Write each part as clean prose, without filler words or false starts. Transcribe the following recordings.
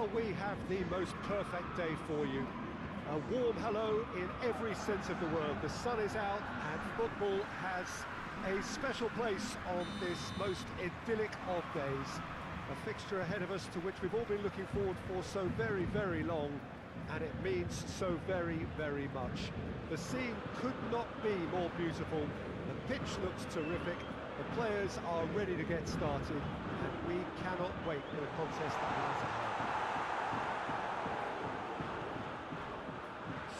Well, we have the most perfect day for you. A warm hello in every sense of the word. The sun is out and football has a special place on this most idyllic of days. A fixture ahead of us to which we've all been looking forward for so very, very long, and it means so very, very much. The scene could not be more beautiful. The pitch looks terrific. The players are ready to get started, and we cannot wait for the contest that lies ahead.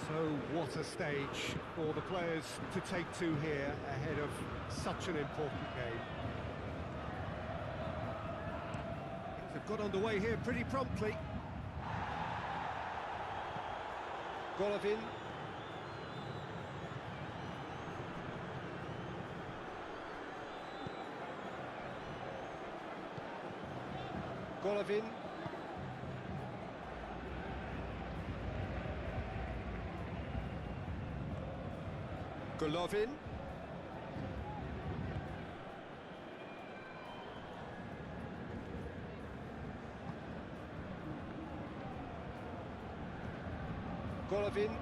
So what a stage for the players to take to here ahead of such an important game. They've got underway here pretty promptly. Golovin. Golovin. Golovin. Golovin.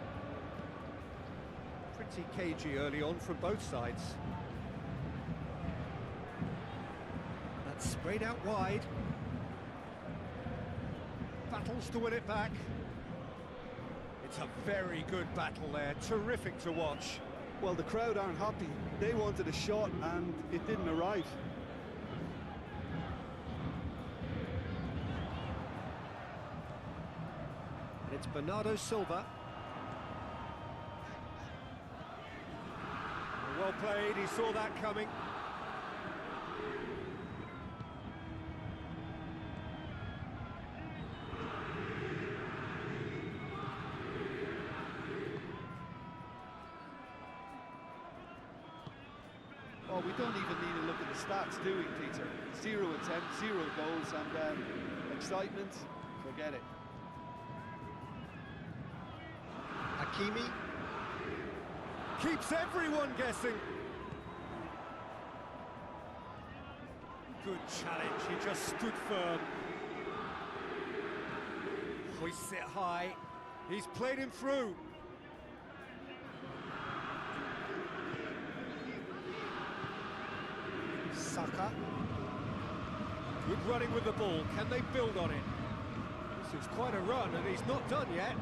Pretty cagey early on from both sides. That's sprayed out wide. Battles to win it back. It's a very good battle there, terrific to watch. Well, the crowd aren't happy. They wanted a shot and it didn't arrive. And it's Bernardo Silva. Well played, he saw that coming. Well, we don't even need to look at the stats, do we, Peter? 0 attempts, 0 goals, and excitement, forget it. Hakimi keeps everyone guessing. Good challenge, he just stood firm. Hoists it high, he's played him through. Saka. Good running with the ball, can they build on it? This is quite a run and he's not done yet.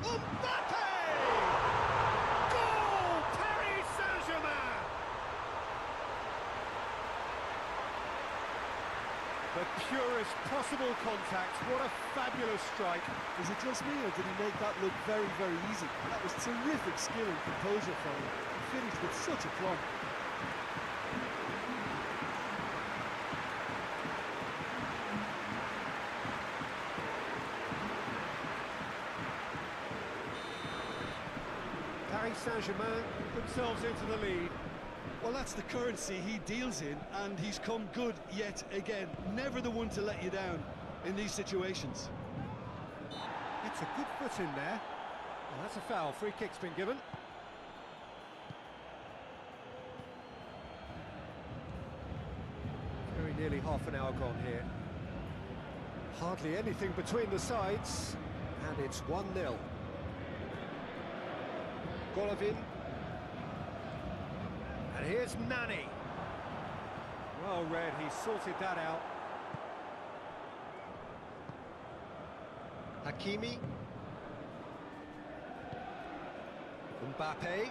Mbappe! Goal! Paris Saint-Germain! The purest possible contact, what a fabulous strike. Is it just me, or did he make that look very, very easy? That was terrific skill and composure from him. He finished with such a plumb. Paris Saint-Germain themselves into the lead. Well, that's the currency he deals in, and he's come good yet again. Never the one to let you down in these situations. It's a good foot in there. And that's a foul. Free kick's been given. Very nearly half an hour gone here. Hardly anything between the sides, and it's 1-0. Golovin. And here's Nani. Well read, he sorted that out. Hakimi. Mbappe.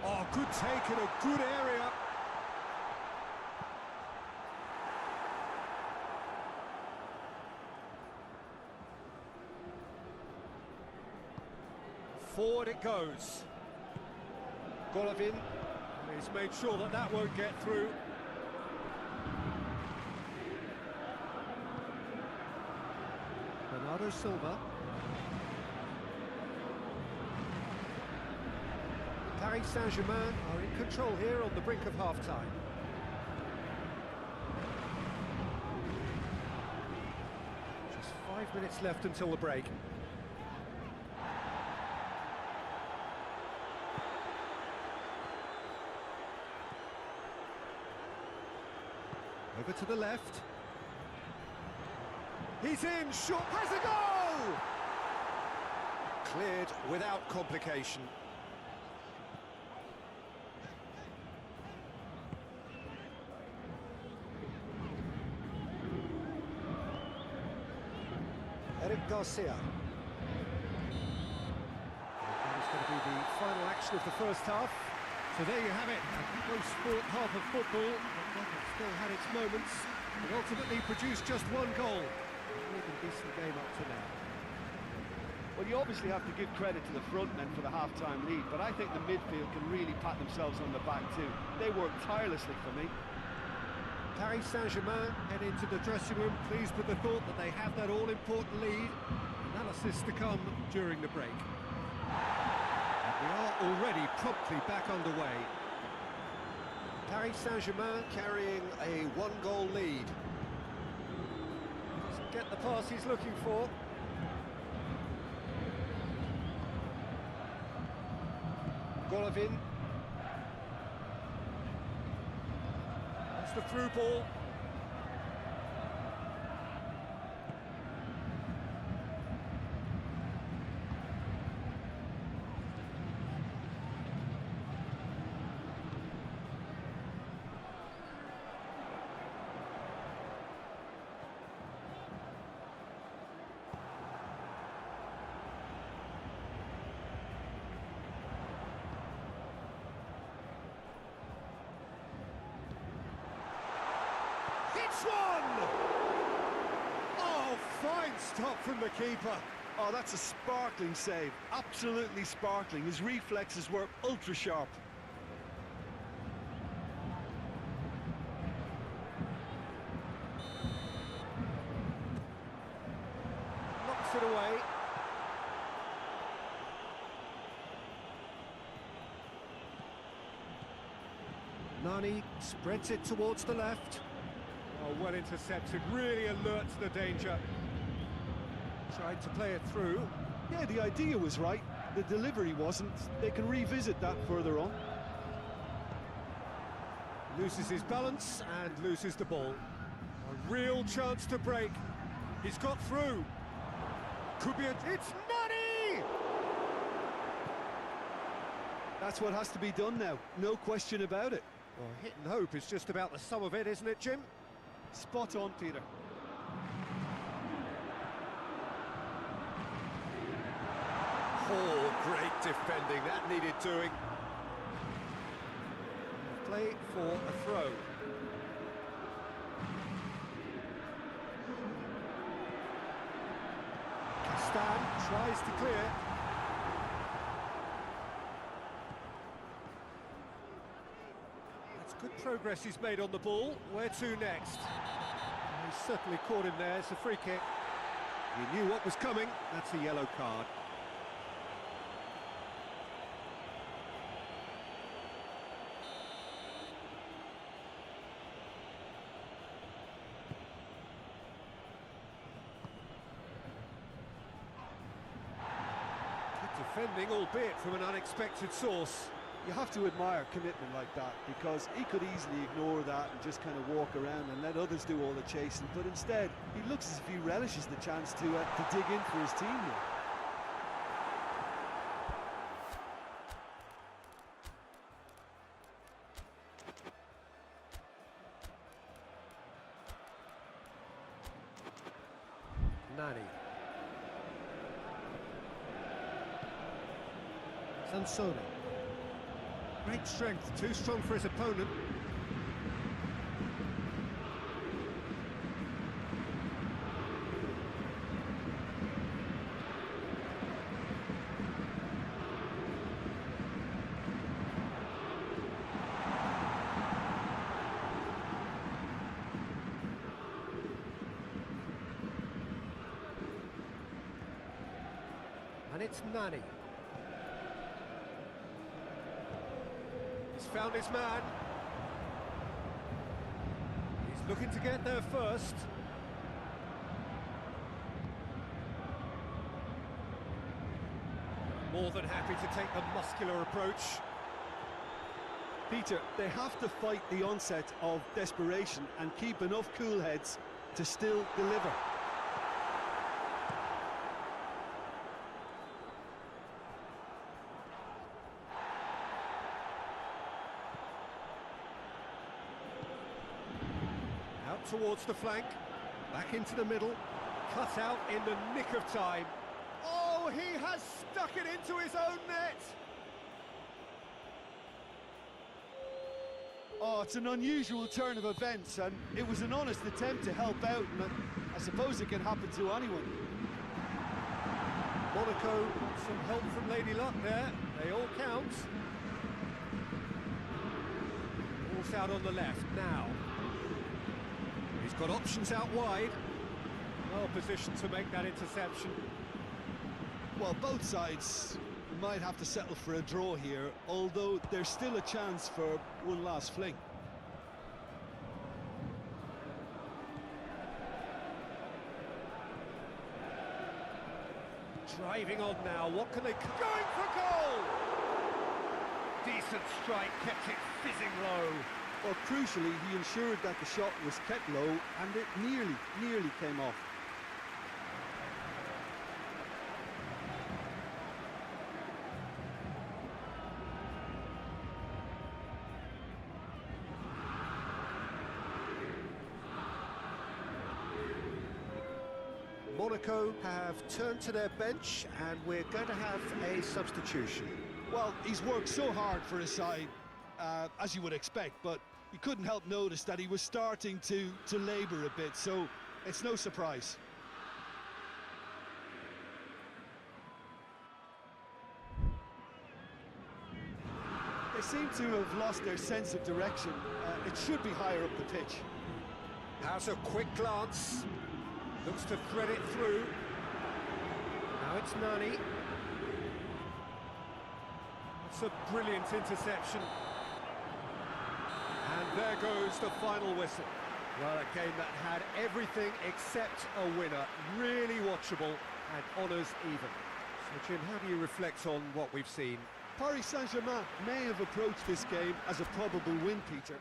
Oh, good take in a good area. Forward it goes. Golovin. He's made sure that that won't get through. Bernardo Silva. Paris Saint-Germain are in control here on the brink of half-time. 5 minutes left until the break. Over to the left. He's in, shot, has a goal! Cleared without complication. Garcia. That is going to be the final action of the first half. So there you have it, a close fought half of football, but one that still had its moments, and ultimately produced just one goal. A really decent game up to now. Well, you obviously have to give credit to the front men for the half-time lead, but I think the midfield can really pat themselves on the back too. They worked tirelessly for me. Paris Saint-Germain head into the dressing room pleased with the thought that they have that all-important lead. Analysis to come during the break. And we are already promptly back underway. Paris Saint-Germain carrying a one-goal lead. Doesn't get the pass he's looking for. Golovin. The through ball. One! Oh, fine stop from the keeper. Oh, that's a sparkling save. Absolutely sparkling. His reflexes were ultra sharp. Knocks it away. Nani spreads it towards the left. Oh, well intercepted, really alert to the danger. Tried to play it through. Yeah, the idea was right. The delivery wasn't. They can revisit that further on. Loses his balance and loses the ball. A real chance to break. He's got through. Could be a... It's Nani! That's what has to be done now. No question about it. Well, hit and hope is just about the sum of it, isn't it, Jim? Spot on, Peter. Oh, great defending. That needed doing. Play for a throw. Castan tries to clear. That's good progress he's made on the ball. Where to next? He's certainly caught him there. It's a free kick. He knew what was coming. That's a yellow card. Defending, albeit from an unexpected source. You have to admire commitment like that, because he could easily ignore that and just kind of walk around and let others do all the chasing, but instead he looks as if he relishes the chance to dig in for his team here. Nani. Sansone. Great strength, too strong for his opponent. And it's Nani. He's found his man. He's looking to get there first. More than happy to take the muscular approach. Peter, they have to fight the onset of desperation and keep enough cool heads to still deliver. Out towards the flank, back into the middle, cut out in the nick of time. Oh, he has stuck it into his own net! Oh, it's an unusual turn of events, and it was an honest attempt to help out, and I suppose it can happen to anyone. Monaco, some help from Lady Luck there, they all count. Ball's out on the left now. He's got options out wide. Well positioned to make that interception. Well, both sides might have to settle for a draw here, although there's still a chance for one last fling. Driving on now, what can they... Going for goal! Decent strike, kept it fizzing low. Well, crucially, he ensured that the shot was kept low, and it nearly came off. Monaco have turned to their bench, and we're going to have a substitution. Well, he's worked so hard for his side, as you would expect, but you couldn't help notice that he was starting to labour a bit, so it's no surprise. They seem to have lost their sense of direction. It should be higher up the pitch. Has a quick glance. Looks to thread it through. Now it's Nani. It's a brilliant interception. And there goes the final whistle. Well, a game that had everything except a winner. Really watchable and honours even. So, Jim, how do you reflect on what we've seen? Paris Saint-Germain may have approached this game as a probable win, Peter.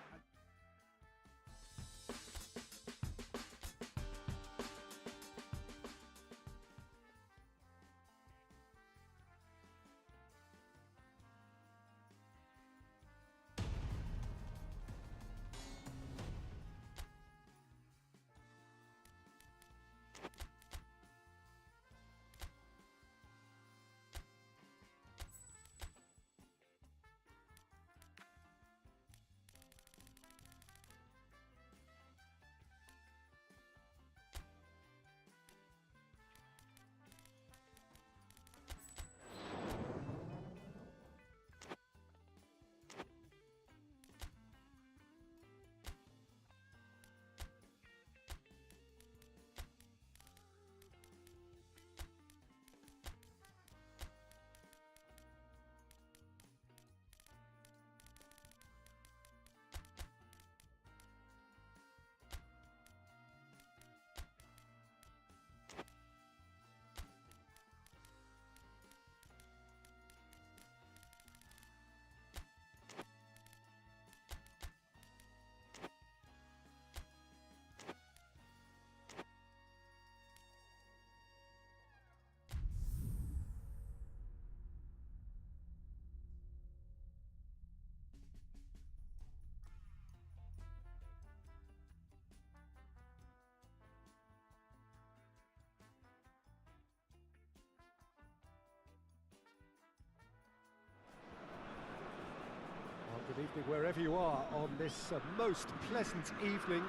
Good evening wherever you are on this most pleasant evening.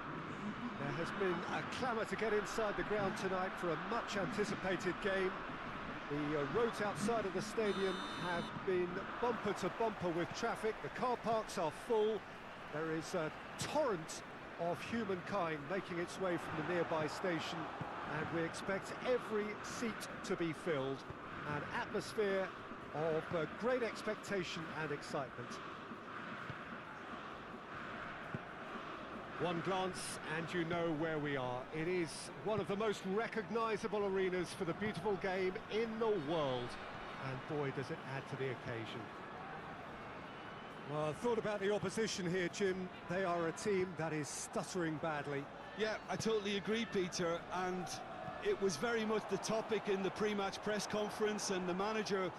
There has been a clamour to get inside the ground tonight for a much anticipated game. The roads outside of the stadium have been bumper to bumper with traffic. The car parks are full. There is a torrent of humankind making its way from the nearby station, and we expect every seat to be filled. An atmosphere of great expectation and excitement. One glance and you know where we are. It is one of the most recognisable arenas for the beautiful game in the world. and boy, does it add to the occasion. Well, I thought about the opposition here, Jim. They are a team that is stuttering badly. Yeah, I totally agree, Peter, and it was very much the topic in the pre-match press conference, and the manager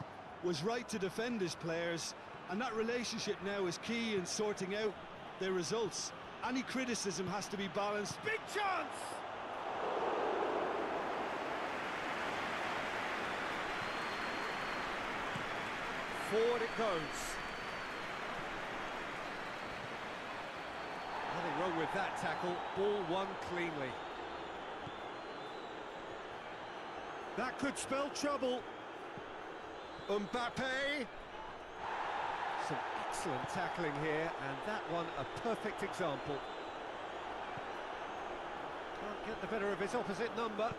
was right to defend his players, and that relationship now is key in sorting out their results. Any criticism has to be balanced. Big chance! Forward it goes. Nothing wrong with that tackle. Ball won cleanly. That could spell trouble. Mbappe. Some excellent tackling here, and that one a perfect example. Can't get the better of his opposite number.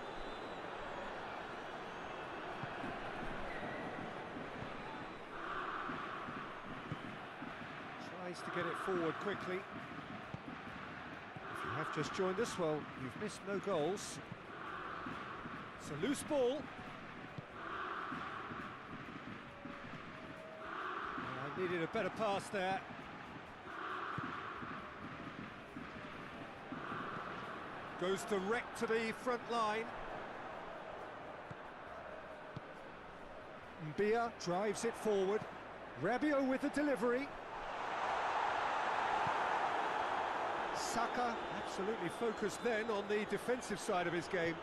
Tries to get it forward quickly. If you have just joined us, well, you've missed no goals. It's a loose ball. I needed a better pass there. Goes direct to the front line. Mbia drives it forward. Rabiot with the delivery. Saka absolutely focused then on the defensive side of his game.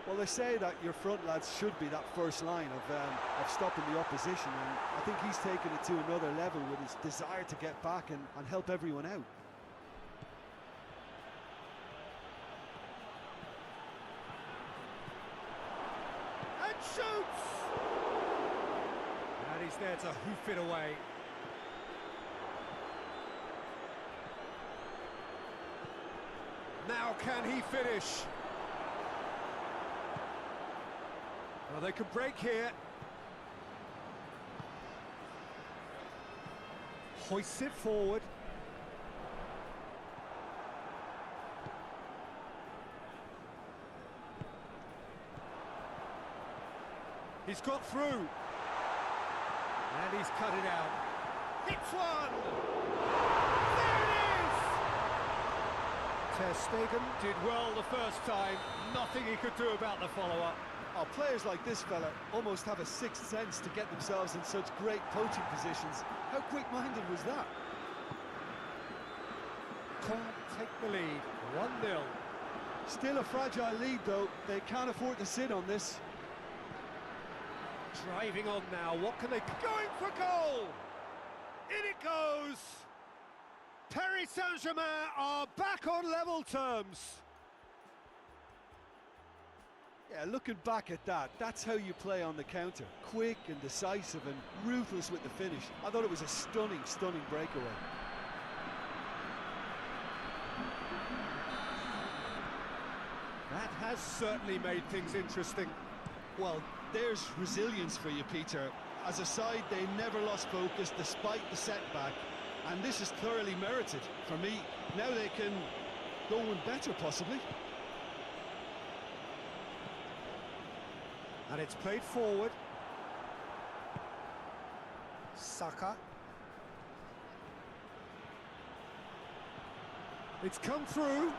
Well, they say that your front lads should be that first line of stopping the opposition, and I think he's taken it to another level with his desire to get back and help everyone out. And shoots! And he's there to hoof it away. Now can he finish? Well, they can break here. Hoists it forward. He's got through. And he's cut it out. Hits one! There it is! Ter Stegen did well the first time. Nothing he could do about the follow-up. Oh, players like this fella almost have a sixth sense to get themselves in such great poaching positions. How quick-minded was that? Can't take the lead. 1-0. Still a fragile lead, though. They can't afford to sit on this. Driving on now. What can they... Going for goal! In it goes! Paris Saint-Germain are back on level terms. Yeah, looking back at that, that's how you play on the counter. Quick and decisive and ruthless with the finish. I thought it was a stunning, stunning breakaway. That has certainly made things interesting. Well, there's resilience for you, Peter. As a side, they never lost focus despite the setback, and this is thoroughly merited for me. Now they can go one better, possibly. And it's played forward. Saka. It's come through.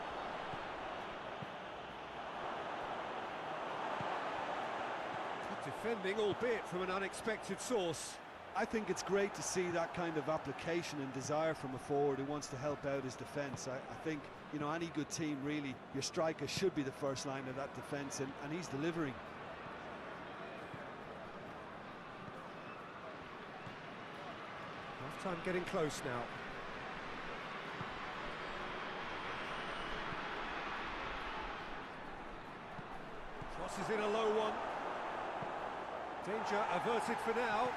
Good defending, albeit from an unexpected source. I think it's great to see that kind of application and desire from a forward who wants to help out his defence. I think, you know, any good team, really, your striker should be the first line of that defence, and he's delivering. Half-time getting close now. Crosses in a low one. Danger averted for now.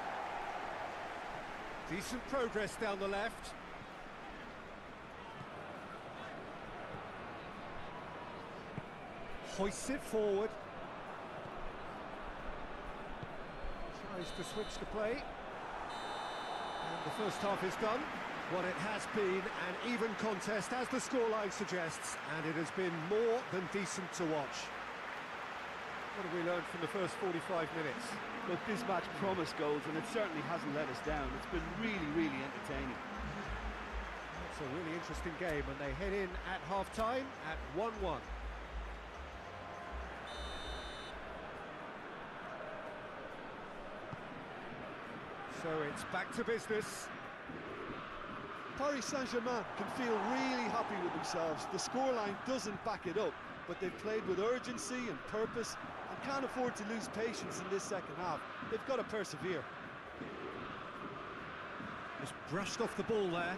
Decent progress down the left. Hoists it forward. Tries to switch the play. And the first half is done. Well, it has been an even contest, as the scoreline suggests, and it has been more than decent to watch. What have we learned from the first 45 minutes? Look, this match promised goals, and it certainly hasn't let us down. It's been really, really entertaining. It's a really interesting game, and they head in at half-time at 1-1. So it's back to business. Paris Saint-Germain can feel really happy with themselves. The scoreline doesn't back it up, but they've played with urgency and purpose and can't afford to lose patience in this second half. They've got to persevere. Just brushed off the ball there.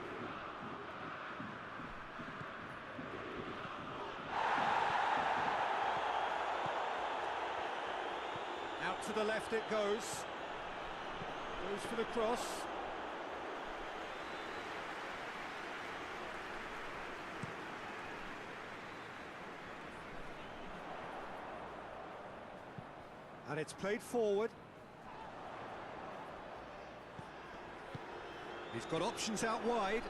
Out to the left it goes. Goes for the cross. And it's played forward. He's got options out wide.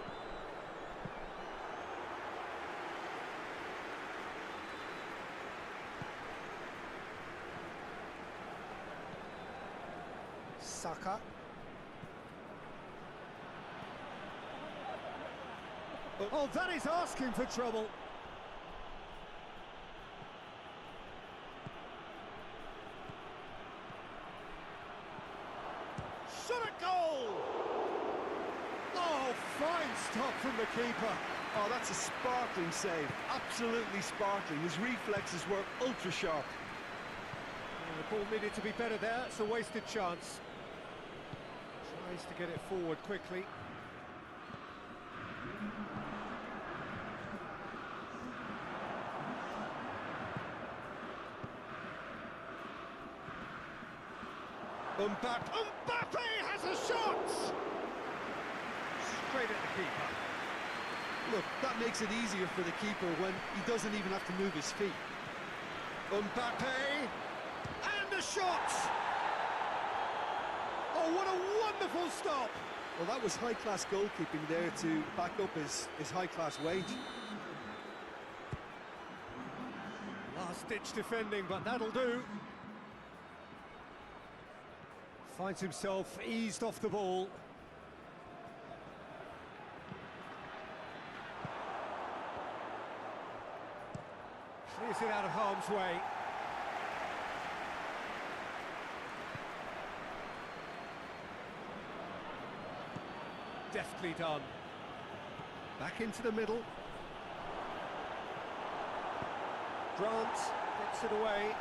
Saka. Oh, that is asking for trouble. Shot a goal! Oh, fine stop from the keeper. Oh, that's a sparkling save. Absolutely sparkling. His reflexes were ultra sharp. The ball needed to be better there. It's a wasted chance. Tries to get it forward quickly. Mbappe has a shot! Straight at the keeper. Look, that makes it easier for the keeper when he doesn't even have to move his feet. Mbappe! And a shot! Oh, what a wonderful stop! Well, that was high-class goalkeeping there to back up his high-class wage. Last-ditch defending, but that'll do. Finds himself eased off the ball. Clears it out of harm's way. Deftly done. Back into the middle. Grant gets it away.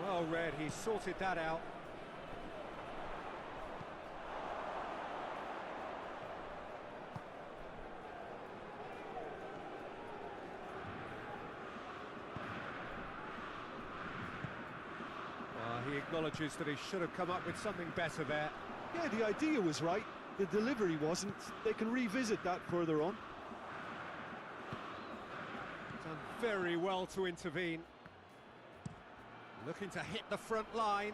Well read, he sorted that out. He acknowledges that he should have come up with something better there. Yeah, the idea was right. The delivery wasn't. They can revisit that further on. Done very well to intervene. Looking to hit the front line.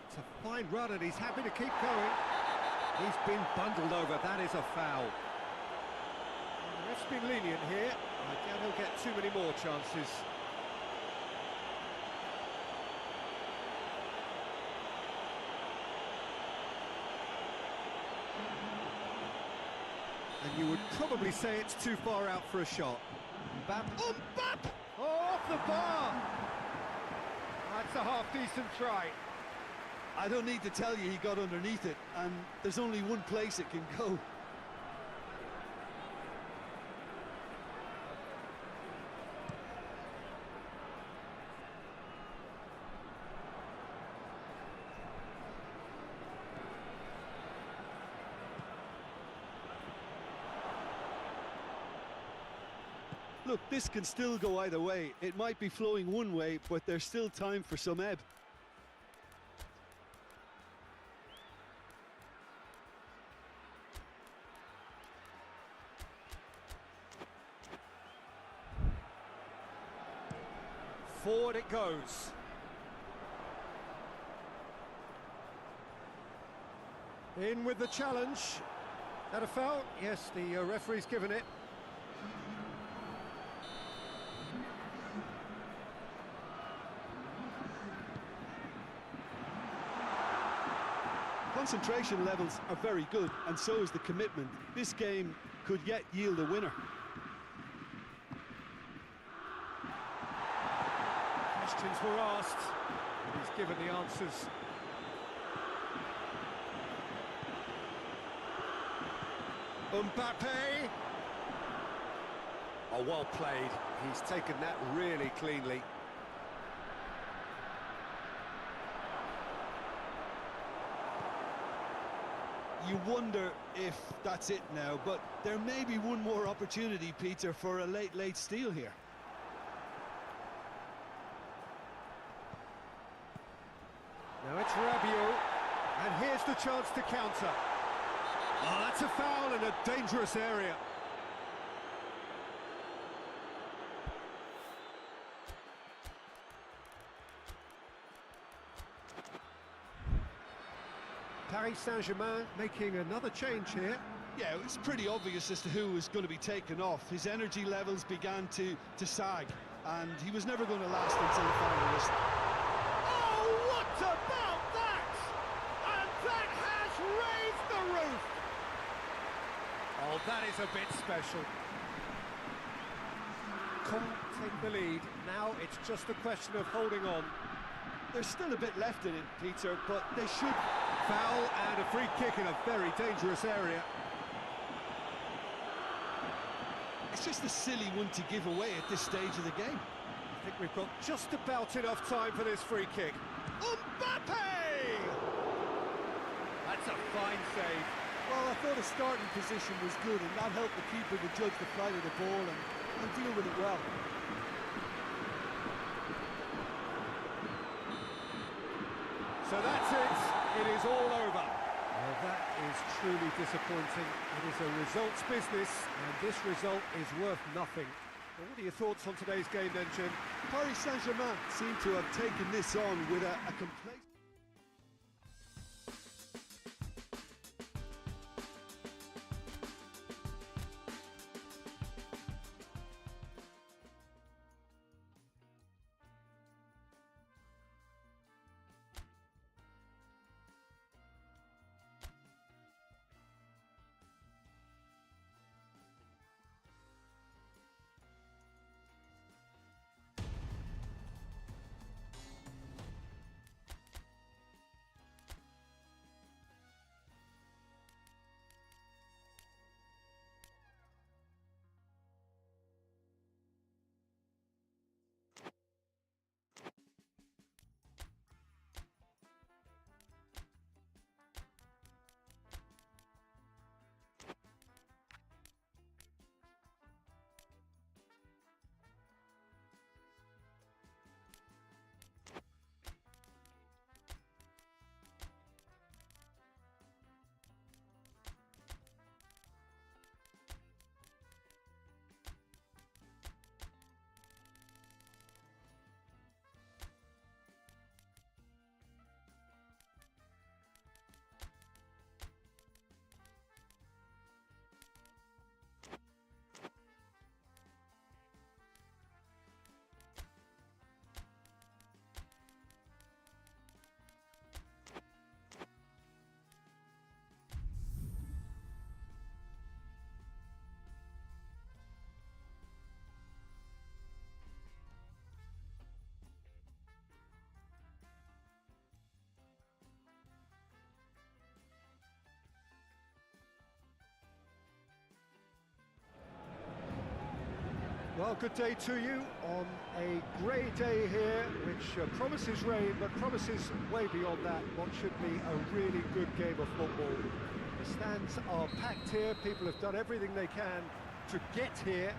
It's a fine run and he's happy to keep going. He's been bundled over, that is a foul. And the ref's been lenient here. I doubt he'll get too many more chances. And you would probably say it's too far out for a shot. Mbappe! Oh, off the bar! That's a half-decent try. I don't need to tell you he got underneath it, and there's only one place it can go. Look, this can still go either way. It might be flowing one way, but there's still time for some ebb. Forward it goes. In with the challenge. That a foul? Yes, the referee's given it. Concentration levels are very good, and so is the commitment. This game could yet yield a winner. Questions were asked, and he's given the answers. Mbappe! Oh, well played. He's taken that really cleanly. You wonder if that's it now, but there may be one more opportunity, Peter, for a late steal here. Now it's Rabiot, and here's the chance to counter. Oh, that's a foul in a dangerous area. Paris Saint-Germain making another change here. Yeah, it was pretty obvious as to who was going to be taken off. His energy levels began to sag, and he was never going to last until the final whistle. Oh, what about that? And that has raised the roof. Oh, that is a bit special. Can't take the lead. Now it's just a question of holding on. There's still a bit left in it, Peter, but they should... Foul and a free kick in a very dangerous area. It's just a silly one to give away at this stage of the game. I think we've got just about enough time for this free kick. Mbappe! That's a fine save. Well, I thought his starting position was good, and that helped the keeper to judge the flight of the ball and deal with it well. So that's it. It is all over. Well, that is truly disappointing. It is a results business, and this result is worth nothing. Well, what are your thoughts on today's game then, Jim? Paris Saint-Germain seem to have taken this on with a complacent... Well, good day to you on a grey day here, which promises rain, but promises way beyond that what should be a really good game of football. The stands are packed here, people have done everything they can to get here.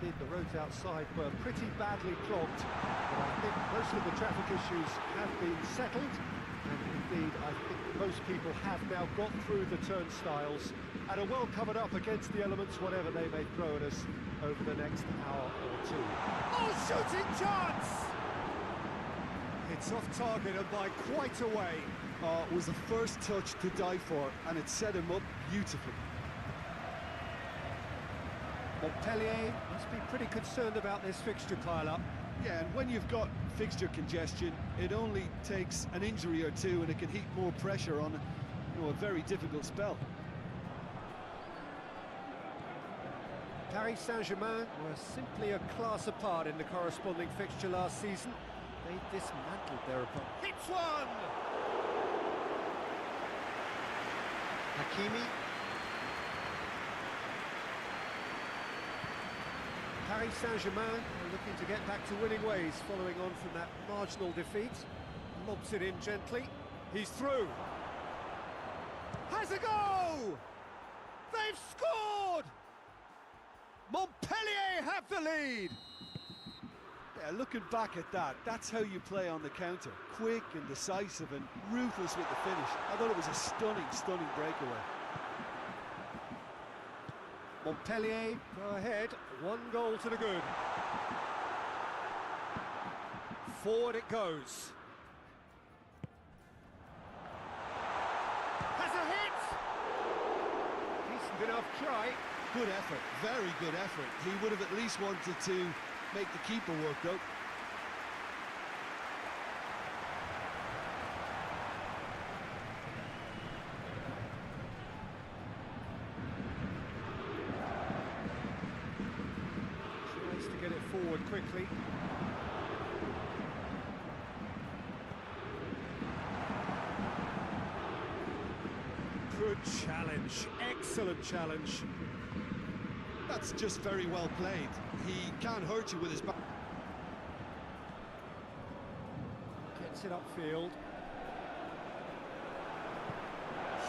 Indeed, the roads outside were pretty badly clogged, but I think most of the traffic issues have been settled, and indeed I think most people have now got through the turnstiles and are well covered up against the elements, whatever they may throw at us over the next hour or two. Oh, shooting chance! It's off target and by quite a way. Oh, it was the first touch to die for, and it set him up beautifully. Montpellier must be pretty concerned about this fixture pile-up. Yeah, and when you've got fixture congestion, it only takes an injury or two and it can heap more pressure on, a very difficult spell. Paris Saint-Germain were simply a class apart in the corresponding fixture last season. They dismantled their opponent. Hits one! Hakimi. Paris Saint-Germain are looking to get back to winning ways following on from that marginal defeat. Lobs it in gently. He's through. Has a go! They've scored! Montpellier have the lead! Yeah, looking back at that, that's how you play on the counter. Quick and decisive and ruthless with the finish. I thought it was a stunning breakaway. Montpellier go ahead, 1 goal to the good. Forward it goes. Has a hit! Decent enough try. Good effort, very good effort. He would have at least wanted to make the keeper work, though. Tries to get it forward quickly. Good challenge, excellent challenge. That's just very well played. He can't hurt you with his back. Gets it upfield.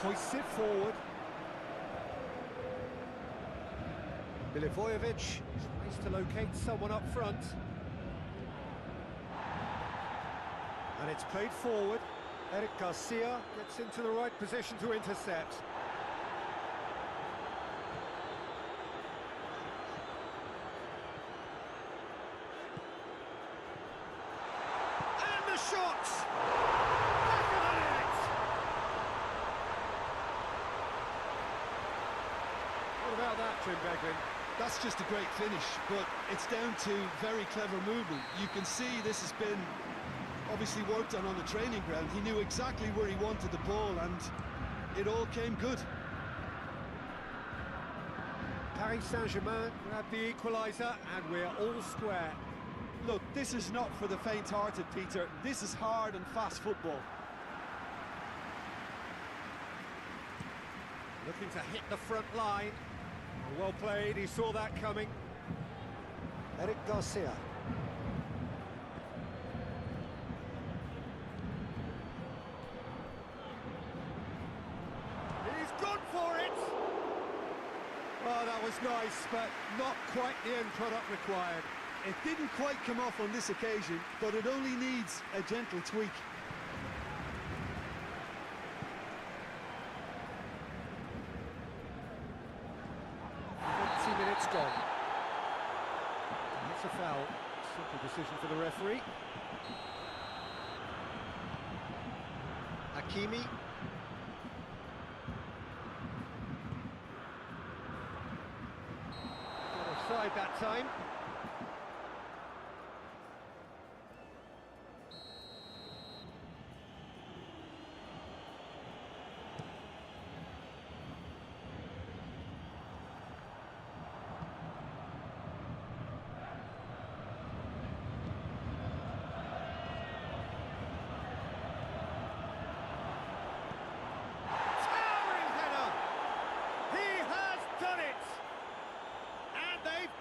Hoists it forward. Milivojevic tries to locate someone up front. And it's played forward. Eric Garcia gets into the right position to intercept. And the shot! Back of the net! What about that, Jim Beglin? That's just a great finish, but it's down to very clever movement. You can see this has been obviously worked on the training ground. He knew exactly where he wanted the ball, and it all came good. Paris Saint-Germain grab the equaliser, and we're all square. Look, this is not for the faint-hearted, Peter. This is hard and fast football. Looking to hit the front line. Well played, he saw that coming. Eric Garcia. He's gone for it! Oh, that was nice, but not quite the end product required. It didn't quite come off on this occasion, but it only needs a gentle tweak. 20 minutes gone. That's a foul. Simple decision for the referee. Hakimi. Got offside that time.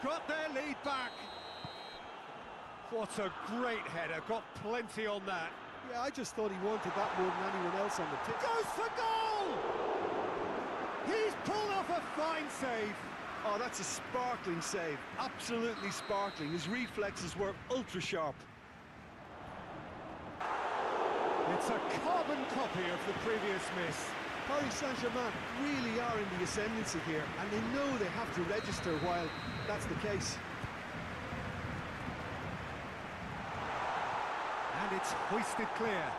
Got their lead back. What a great header, got plenty on that. Yeah, I just thought he wanted that more than anyone else on the pitch. Goes for goal! He's pulled off a fine save. Oh, that's a sparkling save, absolutely sparkling. His reflexes were ultra sharp. It's a carbon copy of the previous miss. Paris Saint-Germain really are in the ascendancy here, and they know they have to register while that's the case. And it's hoisted clear.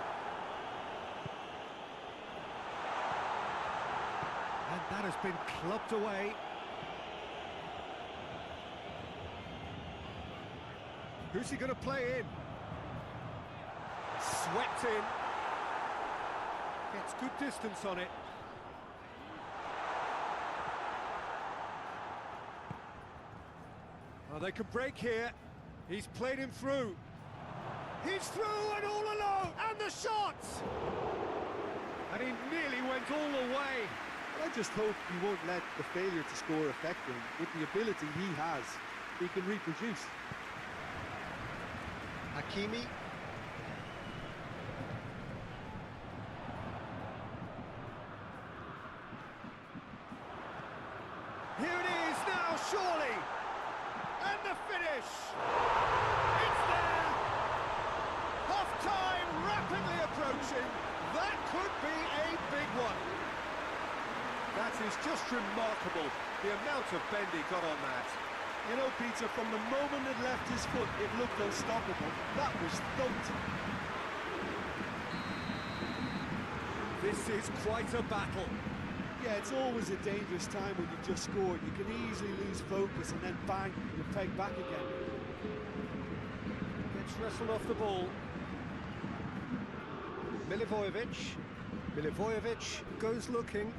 And that has been clubbed away. Who's he going to play in? Swept in. Gets good distance on it. Oh, they could break here. He's played him through. He's through and all alone! And the shot! And he nearly went all the way. I just hope he won't let the failure to score affect him. With the ability he has, he can reproduce. Hakimi. Here it is now, surely! And the finish! It's there! Half-time rapidly approaching. That could be a big one. That is just remarkable, the amount of bend he got on that. You know, Peter, from the moment it left his foot, it looked unstoppable. That was thumped. This is quite a battle. Yeah, it's always a dangerous time when you've just scored. You can easily lose focus and then bang, you're pegged back again. Gets wrestled off the ball. Milivojevic goes looking.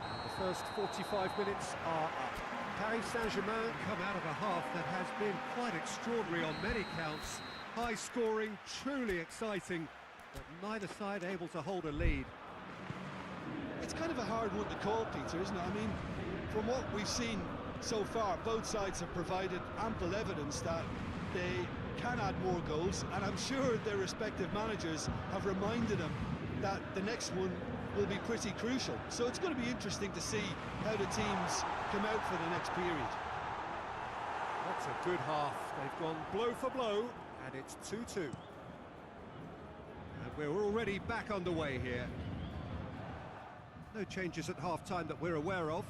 And the first 45 minutes are up. Paris Saint-Germain come out of a half that has been quite extraordinary on many counts. High scoring, truly exciting, but neither side able to hold a lead. It's kind of a hard one to call, Peter, isn't it? I mean, from what we've seen so far, both sides have provided ample evidence that they can add more goals, and I'm sure their respective managers have reminded them that the next one will be pretty crucial. So it's going to be interesting to see how the teams come out for the next period. That's a good half. They've gone blow for blow, and it's 2-2. And we're already back underway here. No changes at half-time that we're aware of.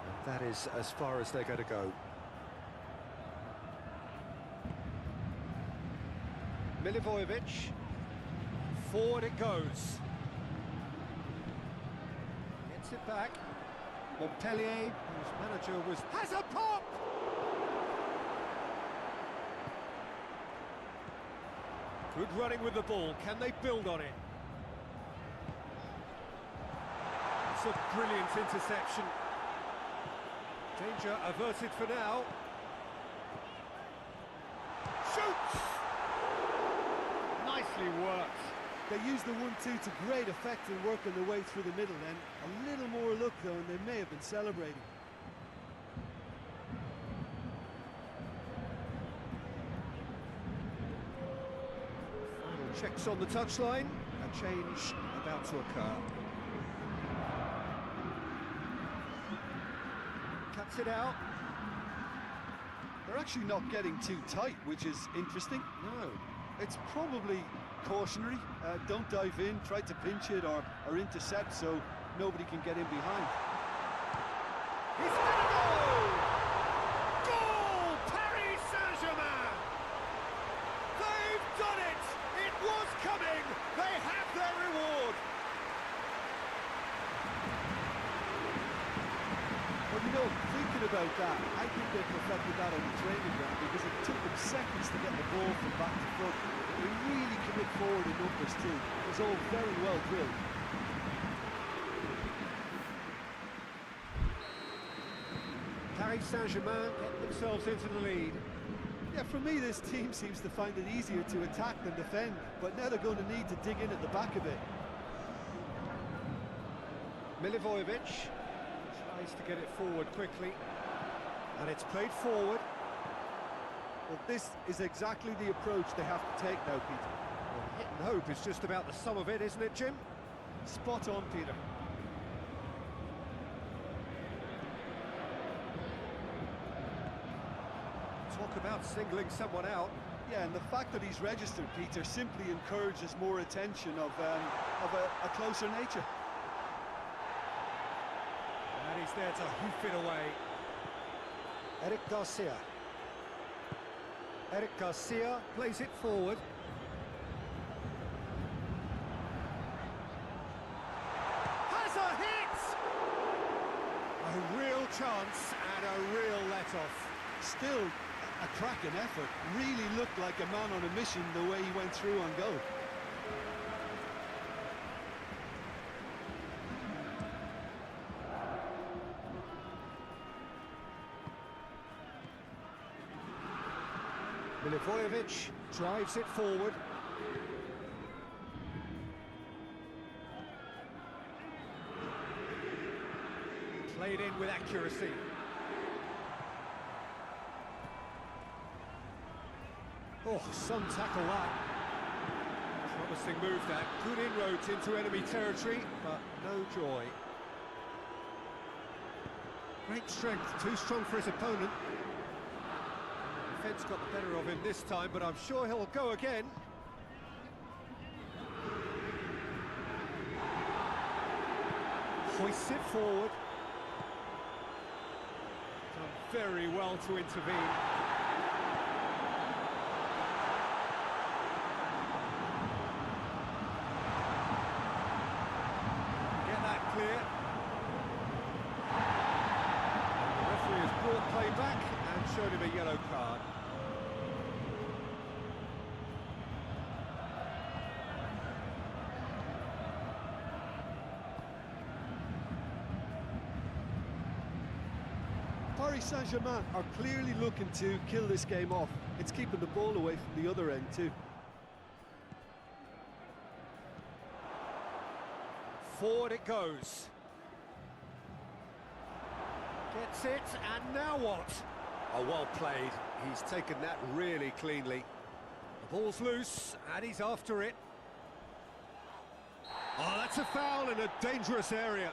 And that is as far as they're going to go. Milivojevic. Forward it goes. Gets it back. Montpellier, whose manager was... has a pop! Good running with the ball. Can they build on it? It's a brilliant interception. Danger averted for now. Shoots! Nicely worked. They used the 1-2 to great effect in working their way through the middle then. A little more luck though, and they may have been celebrating. Final checks on the touchline. A change about to occur. Cuts it out. They're actually not getting too tight, which is interesting. No. It's probably cautionary. Don't dive in, try to pinch it or intercept so nobody can get in behind. He's gonna go! Goal! Paris Saint-Germain! They've done it! It was coming! They have their reward! Well, you know, thinking about that, I think they perfected that on the training ground because it took them seconds to get the ball from back to front. They really commit forward in numbers too. It was all very well drilled. Paris Saint-Germain get themselves into the lead. Yeah, for me, this team seems to find it easier to attack than defend, but now they're going to need to dig in at the back a bit. Milivojevic tries to get it forward quickly, and it's played forward. Well, this is exactly the approach they have to take now, Peter. Well, hit and hope is just about the sum of it, isn't it, Jim? Spot on, Peter. Talk about singling someone out. Yeah, and the fact that he's registered, Peter, simply encourages more attention of a closer nature. And he's there to hoof it away. Eric Garcia. Eric Garcia plays it forward. Has a hit! A real chance and a real let-off. Still a cracking effort. Really looked like a man on a mission the way he went through on goal. Milivojevic drives it forward. Played in with accuracy. Oh, some tackle that. Promising move that. Good inroads into enemy territory, but no joy. Great strength, too strong for his opponent. Defence got the better of him this time, but I'm sure he'll go again. Hoists it forward. Done very well to intervene. Get that clear. The referee has brought play back and showed him a yellow card. Paris Saint-Germain are clearly looking to kill this game off. It's keeping the ball away from the other end too. Forward it goes. Gets it, and now what? Oh, well played. He's taken that really cleanly. The ball's loose, and he's after it. Oh, that's a foul in a dangerous area.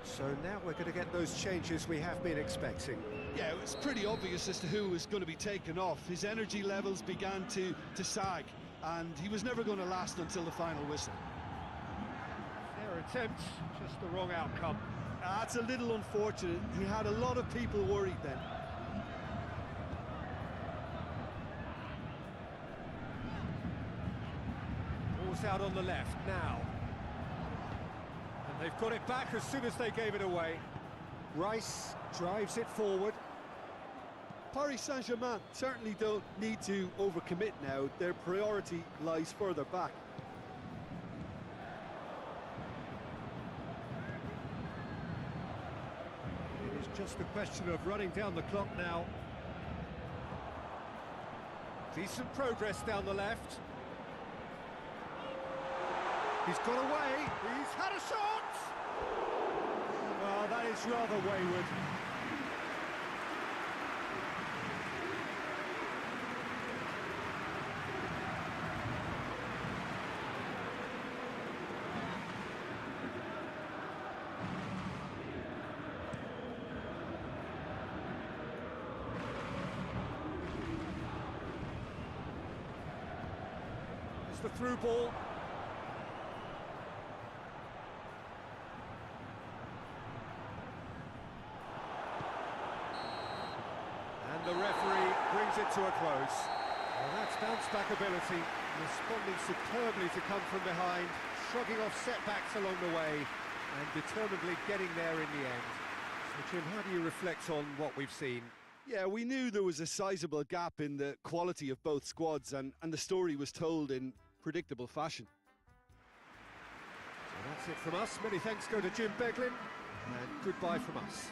So now we're going to get those changes we have been expecting. Yeah, it was pretty obvious as to who was going to be taken off. His energy levels began to sag, and he was never going to last until the final whistle. Fair attempt, just the wrong outcome. That's a little unfortunate. He had a lot of people worried then. Ball's out on the left now. They've got it back as soon as they gave it away. Rice drives it forward. Paris Saint-Germain certainly don't need to overcommit now. Their priority lies further back. It is just a question of running down the clock now. Decent progress down the left. He's got away, he's had a shot! Well, that is rather wayward. It's the through ball. The referee brings it to a close. Well, that's bounce-back ability, responding superbly to come from behind, shrugging off setbacks along the way, and determinedly getting there in the end. So, Jim, how do you reflect on what we've seen? Yeah, we knew there was a sizable gap in the quality of both squads, and the story was told in predictable fashion. So that's it from us. Many thanks go to Jim Beglin, and goodbye from us.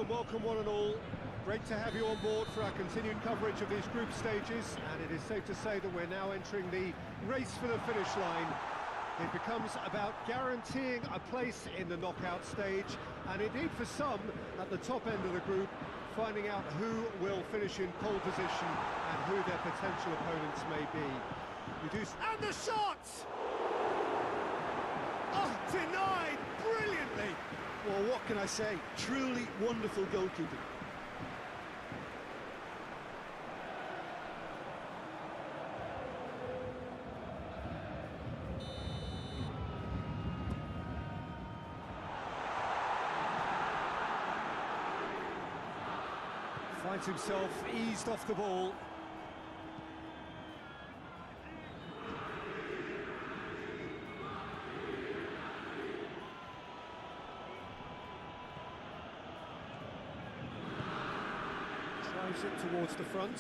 and welcome one and all. Great to have you on board for our continued coverage of these group stages, and it is safe to say that we're now entering the race for the finish line. It becomes about guaranteeing a place in the knockout stage, and indeed for some, at the top end of the group, finding out who will finish in pole position and who their potential opponents may be. And the shot! Oh, denied brilliantly! Well, what can I say? Truly wonderful goalkeeping. Finds himself eased off the ball. Drives it towards the front.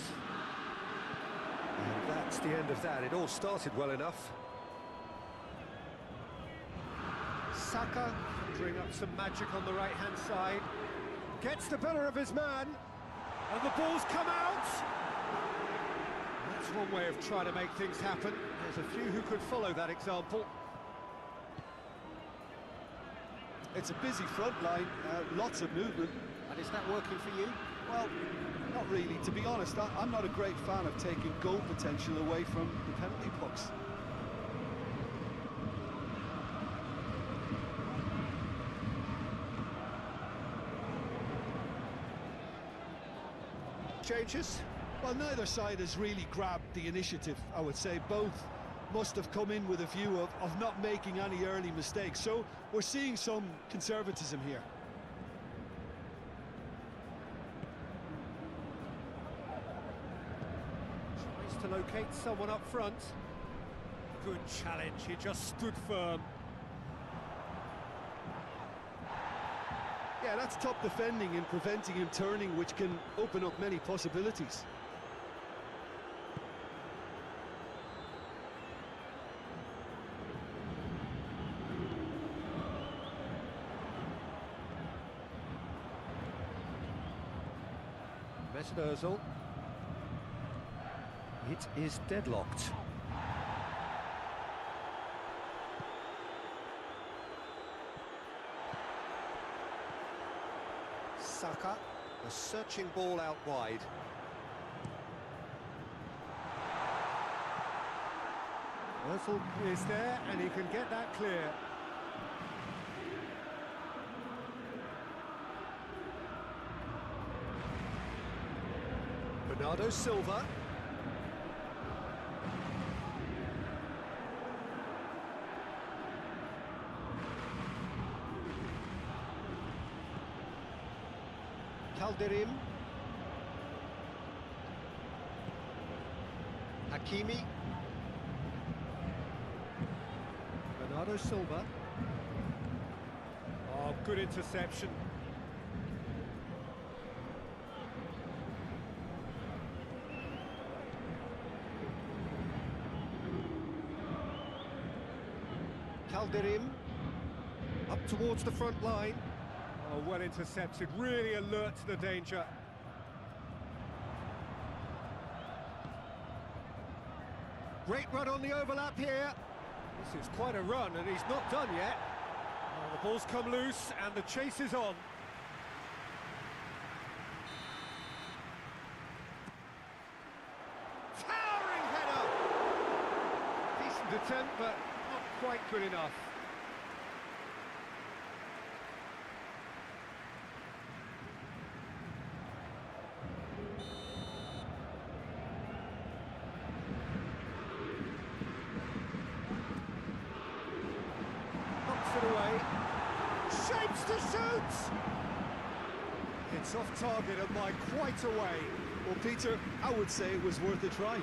And that's the end of that. It all started well enough. Saka conjuring up some magic on the right-hand side. Gets the better of his man. And the ball's come out! That's one way of trying to make things happen. There's a few who could follow that example. It's a busy front line, lots of movement. And is that working for you? Well, not really. To be honest, I'm not a great fan of taking goal potential away from the penalty box. Changes? Well, neither side has really grabbed the initiative, I would say. Both must have come in with a view of not making any early mistakes. So we're seeing some conservatism here. Tries to locate someone up front. Good challenge, he just stood firm. Yeah, that's top defending and preventing him turning, which can open up many possibilities. Mesut Ozil. It is deadlocked. Saka, a searching ball out wide. Ozil is there, and he can get that clear. Bernardo Silva. Calderim. Hakimi. Bernardo Silva. Oh, good interception. Calderim. Up towards the front line. Oh, well intercepted, really alert to the danger. Great run on the overlap here. This is quite a run, and he's not done yet. Oh, the ball's come loose, and the chase is on. Towering header! Decent attempt, but not quite good enough. Away, shapes to shoot! It's off target and by quite a way. Well, Peter, I would say it was worth a try.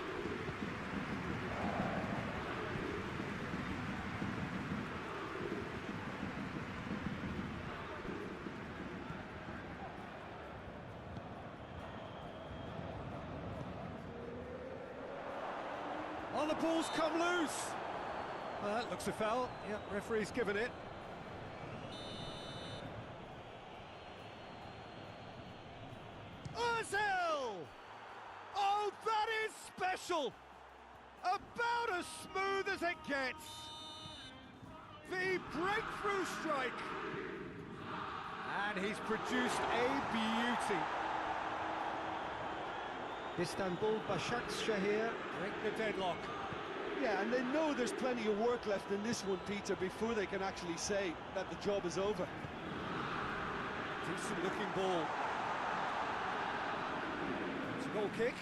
Oh, the ball's come loose! Well, that looks a foul. Yep, referee's given it. whistle! About as smooth as it gets! The breakthrough strike! And he's produced a beauty. Istanbul Başakşehir break the deadlock. Yeah, and they know there's plenty of work left in this one, Peter, before they can actually say that the job is over. Decent looking ball. It's a goal kick.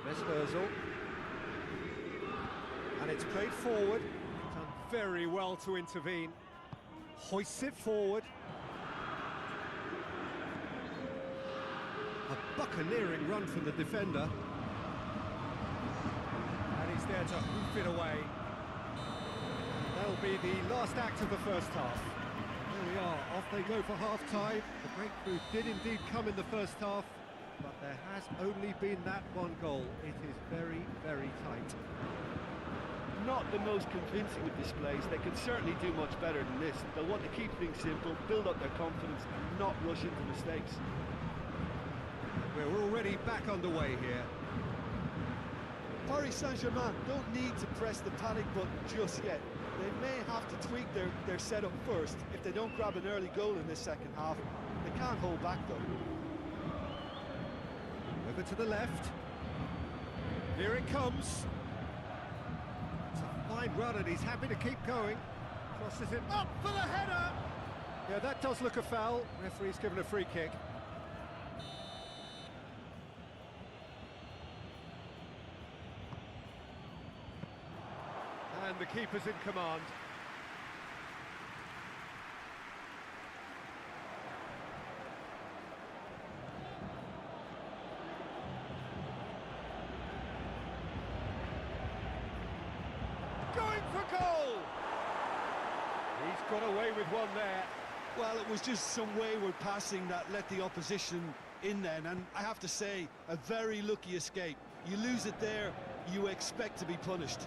Mesverzal. And it's played forward. Done very well to intervene. Hoists it forward. A buccaneering run from the defender. And he's there to hoof it away. That'll be the last act of the first half. There we are, off they go for half-time. The breakthrough did indeed come in the first half, but there has only been that one goal. It is very, very tight. Not the most convincing of displays. They can certainly do much better than this. They'll want to keep things simple, build up their confidence, and not rush into mistakes. We're already back underway here. Paris Saint-Germain don't need to press the panic button just yet. They may have to tweak their setup first. If they don't grab an early goal in this second half, they can't hold back though. Over to the left. Here it comes. It's a fine run and he's happy to keep going. Crosses it up for the header. Yeah, that does look a foul. Referee's given a free kick. And the keeper's in command. Going for goal! He's got away with one there. Well, it was just some wayward passing that let the opposition in then, and I have to say, a very lucky escape. You lose it there, you expect to be punished.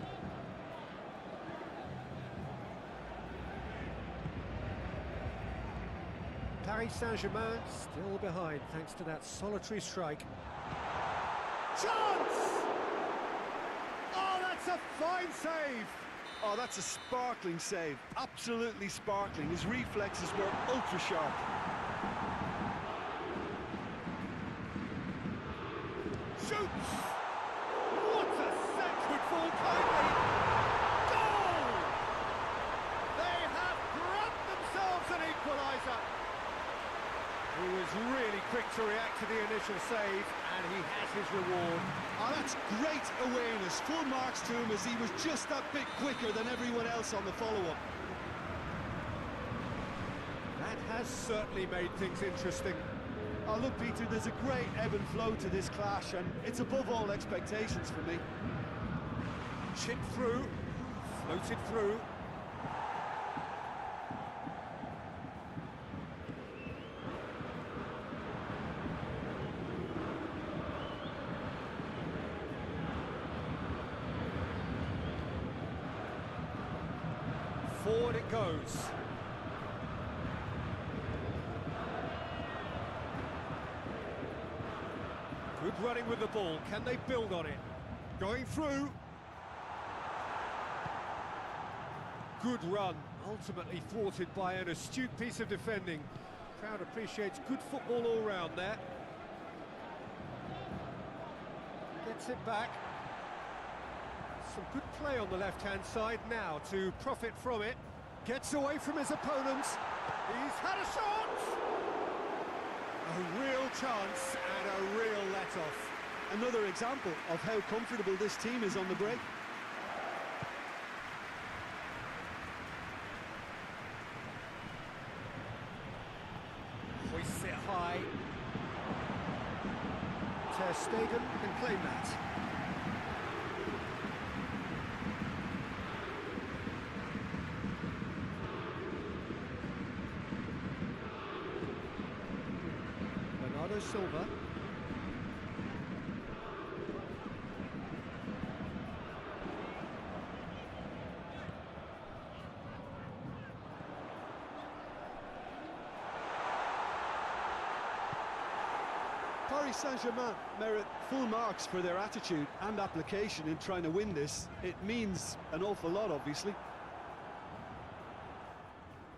Paris Saint-Germain still behind thanks to that solitary strike. Chance! Oh, that's a fine save! Oh, that's a sparkling save. Absolutely sparkling. His reflexes were ultra sharp. Shoots! What a sacred full kindly! Goal! They have grabbed themselves an equaliser. He was really quick to react to the initial save, and he has his reward. Oh, that's great awareness. Full marks to him as he was just that bit quicker than everyone else on the follow-up. That has certainly made things interesting. Oh, look, Peter, there's a great ebb and flow to this clash, and it's above all expectations for me. Chipped through, floated through. Forward it goes. Good running with the ball. Can they build on it? Going through. Good run. Ultimately thwarted by an astute piece of defending. Crowd appreciates good football all round there. Gets it back. Some good play on the left-hand side now to profit from it. Gets away from his opponents. He's had a shot! A real chance and a real let-off. Another example of how comfortable this team is on the break. Hoists it high. Ter Stegen can claim that. Silva. Paris Saint-Germain merit full marks for their attitude and application in trying to win this. It means an awful lot, obviously.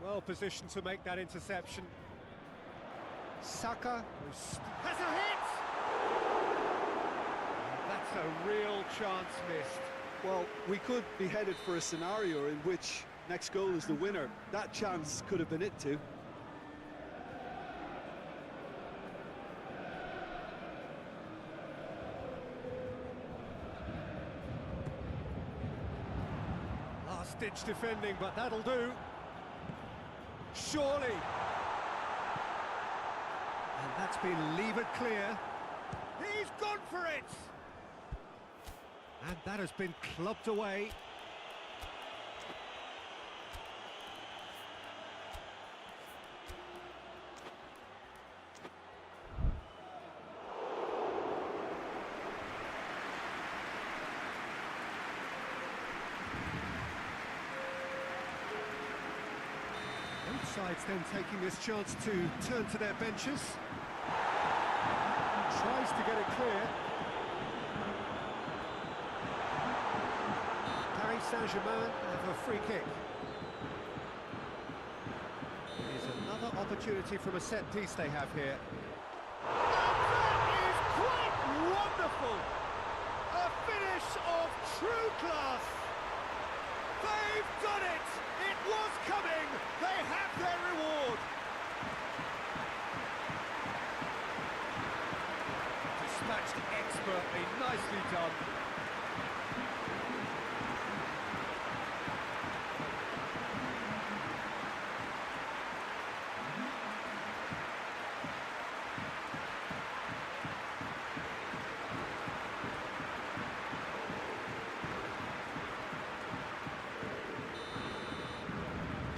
Well positioned to make that interception. Saka has a hit! That's a real chance missed. Well, we could be headed for a scenario in which next goal is the winner. That chance could have been it too. Last-ditch defending, but that'll do. Surely. And that's been levered clear. He's gone for it! And that has been clubbed away. Both sides then taking this chance to turn to their benches. Tries to get it clear. Paris Saint-Germain have a free kick. Here's another opportunity from a set piece they have here. And that is quite wonderful! A finish of true class! They've done it! It was coming! They have their reward! Dispatched expertly, nicely done.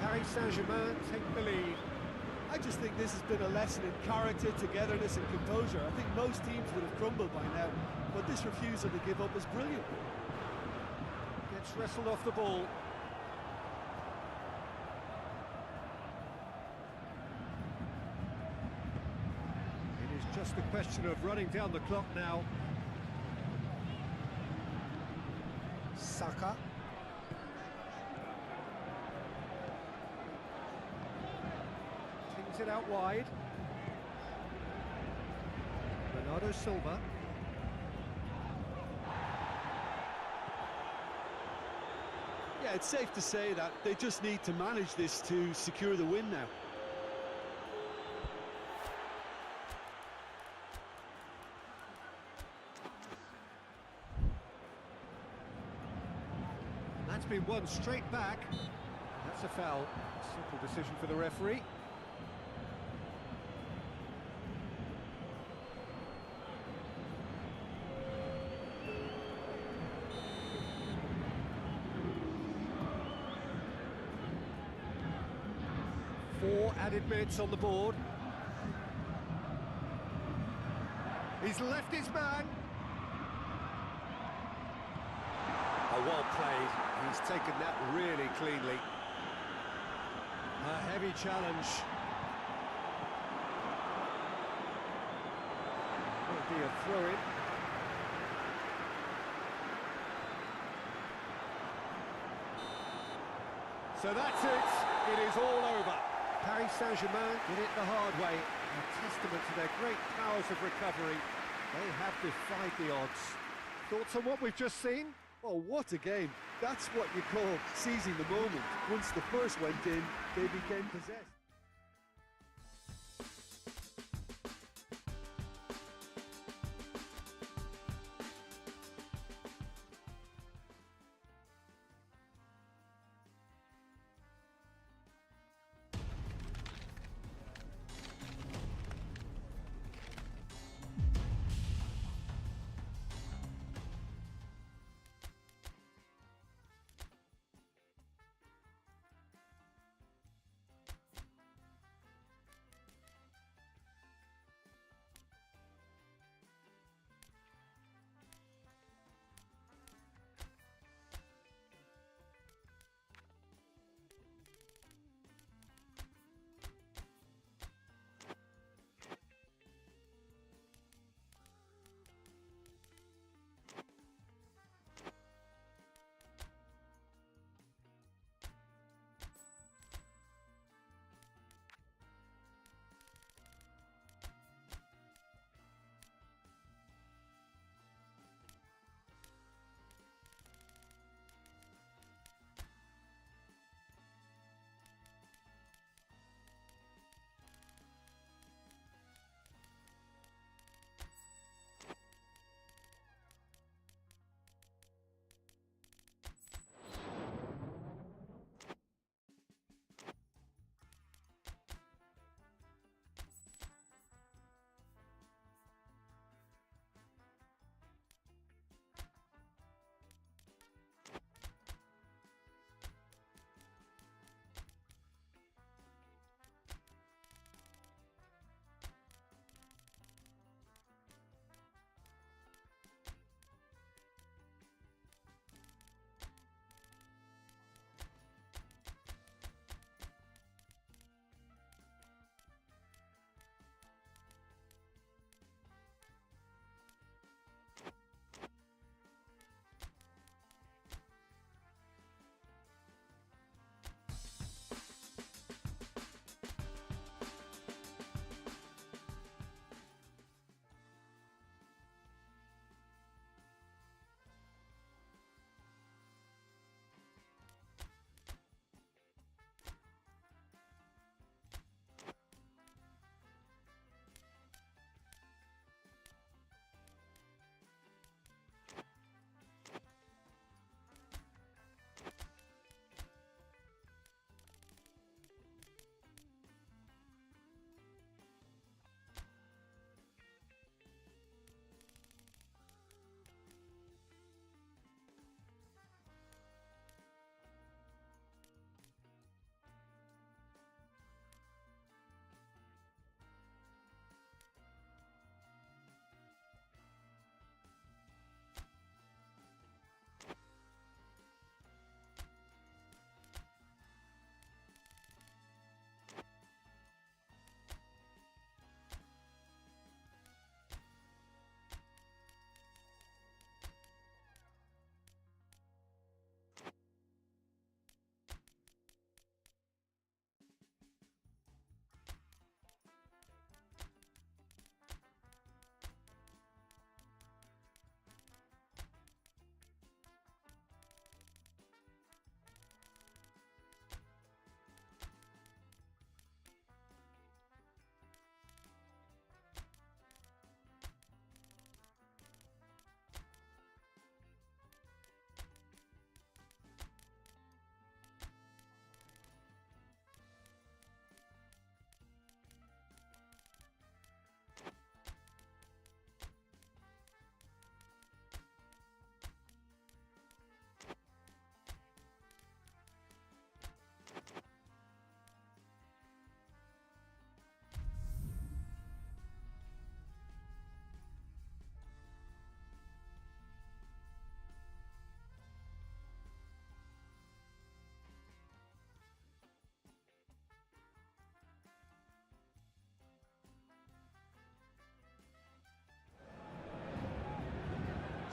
Paris Saint-Germain take the lead. I just think this has been a lesson in character, togetherness and composure. I think most teams would have crumbled by now, but this refusal to give up is brilliant. Gets wrestled off the ball. It is just a question of running down the clock now. Saka. It out wide. Bernardo Silva. Yeah, it's safe to say that they just need to manage this to secure the win now. That's been won straight back. That's a foul. Simple decision for the referee. Four added minutes on the board. He's left his man. Oh, well played. He's taken that really cleanly. A heavy challenge. Will be a throw-in. So that's it. It is all over. Paris Saint-Germain did it the hard way. A testament to their great powers of recovery. They have defied the odds. Thoughts on what we've just seen? Oh, what a game. That's what you call seizing the moment. Once the first went in, they became possessed.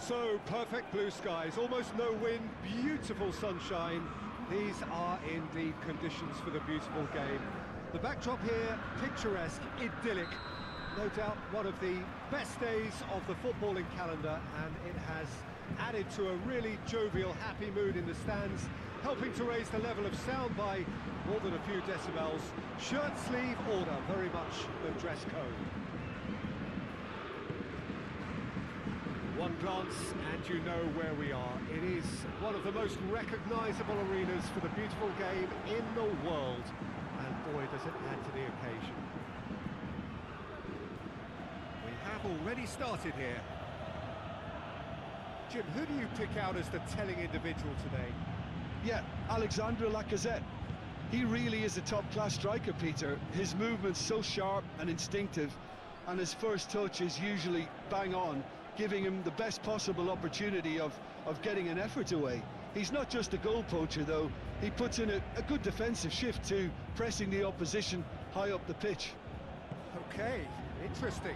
So, perfect blue skies, almost no wind, beautiful sunshine. These are indeed conditions for the beautiful game. The backdrop here, picturesque, idyllic. No doubt one of the best days of the footballing calendar, and it has added to a really jovial, happy mood in the stands, helping to raise the level of sound by more than a few decibels. Shirt sleeve order, very much the dress code. One glance and you know where we are. It is one of the most recognisable arenas for the beautiful game in the world. And boy, does it add to the occasion. We have already started here. Jim, who do you pick out as the telling individual today? Yeah, Alexandre Lacazette. He really is a top-class striker, Peter. His movement's so sharp and instinctive, and his first touch is usually bang on, giving him the best possible opportunity of getting an effort away. He's not just a goal poacher, though. He puts in a good defensive shift too, pressing the opposition high up the pitch. Okay, interesting.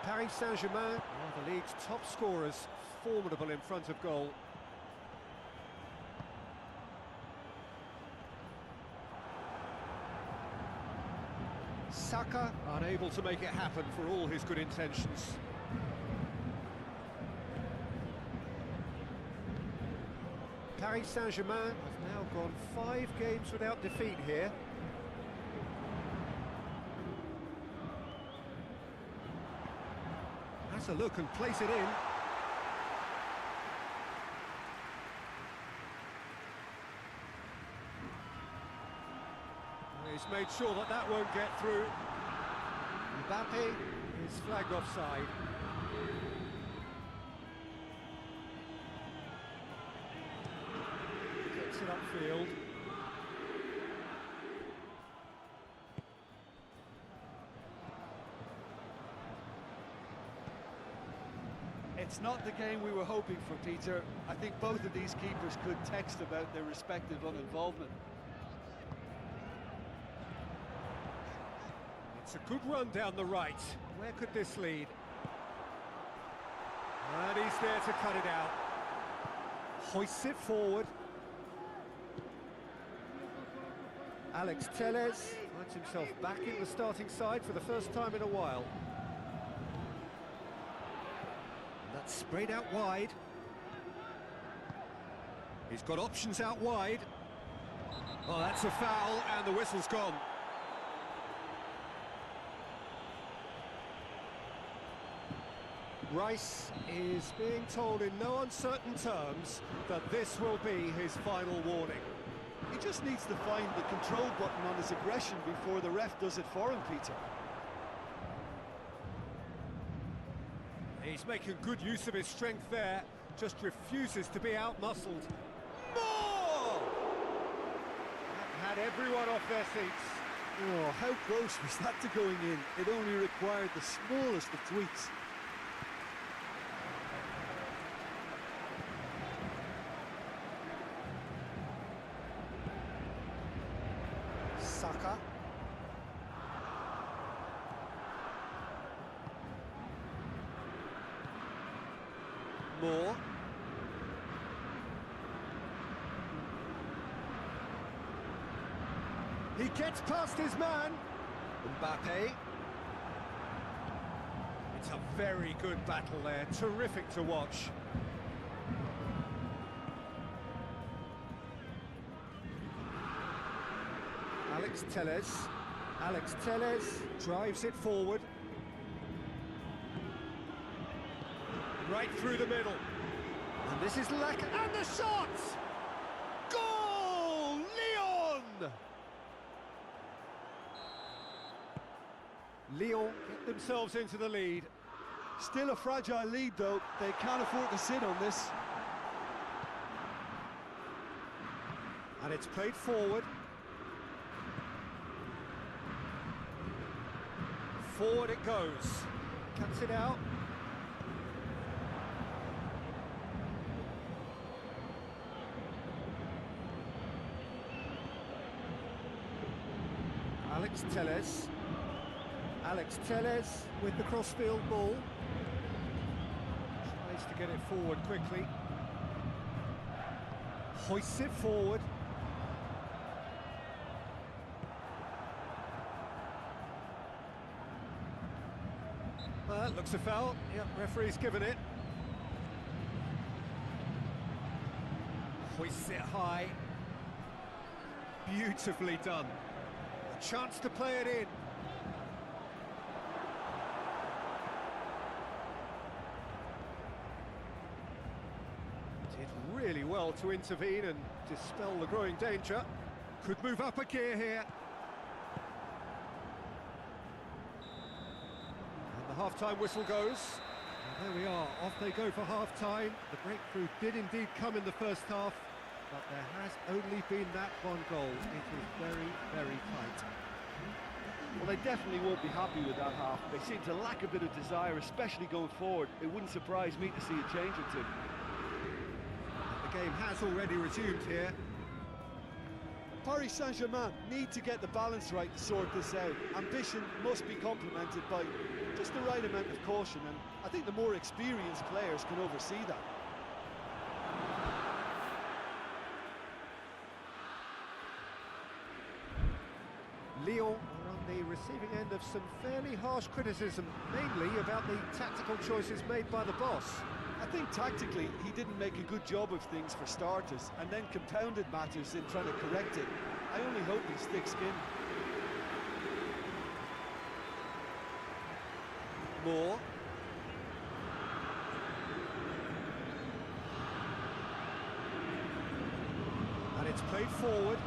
Paris Saint-Germain are the league's top scorers, formidable in front of goal. Saka unable to make it happen for all his good intentions. Paris Saint-Germain have now gone 5 games without defeat here. Has a look and place it in. He's made sure that that won't get through. Mbappe is flagged offside. Gets it upfield. It's not the game we were hoping for, Peter. I think both of these keepers could text about their respective uninvolvement. It's a good run down the right. Where could this lead? And he's there to cut it out. Hoists it forward. Alex Telles finds himself back in the starting side for the first time in a while. And that's sprayed out wide. He's got options out wide. Oh, that's a foul, and the whistle's gone. Rice is being told in no uncertain terms that this will be his final warning. He just needs to find the control button on his aggression before the ref does it for him, Peter. He's making good use of his strength there, just refuses to be out-muscled. More! That had everyone off their seats. Oh, how close was that to going in? It only required the smallest of tweaks. Saka. Moore. He gets past his man. Mbappe. It's a very good battle there, terrific to watch. Alex Telles. Alex Telles drives it forward. Right through the middle. And this is and the shot! Goal! Lyon! Lyon get themselves into the lead. Still a fragile lead, though. They can't afford to sit on this. And it's played forward. Forward it goes. Cuts it out. Alex Telles. Alex Telles with the crossfield ball. Needs to get it forward quickly. Hoists it forward. Looks a foul. Yep, referee's given it. Hoists it high. Beautifully done. A chance to play it in. Did really well to intervene and dispel the growing danger. Could move up a gear here. Half-time whistle goes. And there we are, off they go for half-time. The breakthrough did indeed come in the first half, but there has only been that one goal. It is very, very tight. Well, they definitely won't be happy with that half. They seem to lack a bit of desire, especially going forward. It wouldn't surprise me to see a change or two. The game has already resumed here. Paris Saint-Germain need to get the balance right to sort this out. Ambition must be complemented by just the right amount of caution, and I think the more experienced players can oversee that. Lyon are on the receiving end of some fairly harsh criticism, mainly about the tactical choices made by the boss. I think tactically he didn't make a good job of things for starters, and then compounded matters in trying to correct it. I only hope he's thick-skinned. Moore. And it's played forward.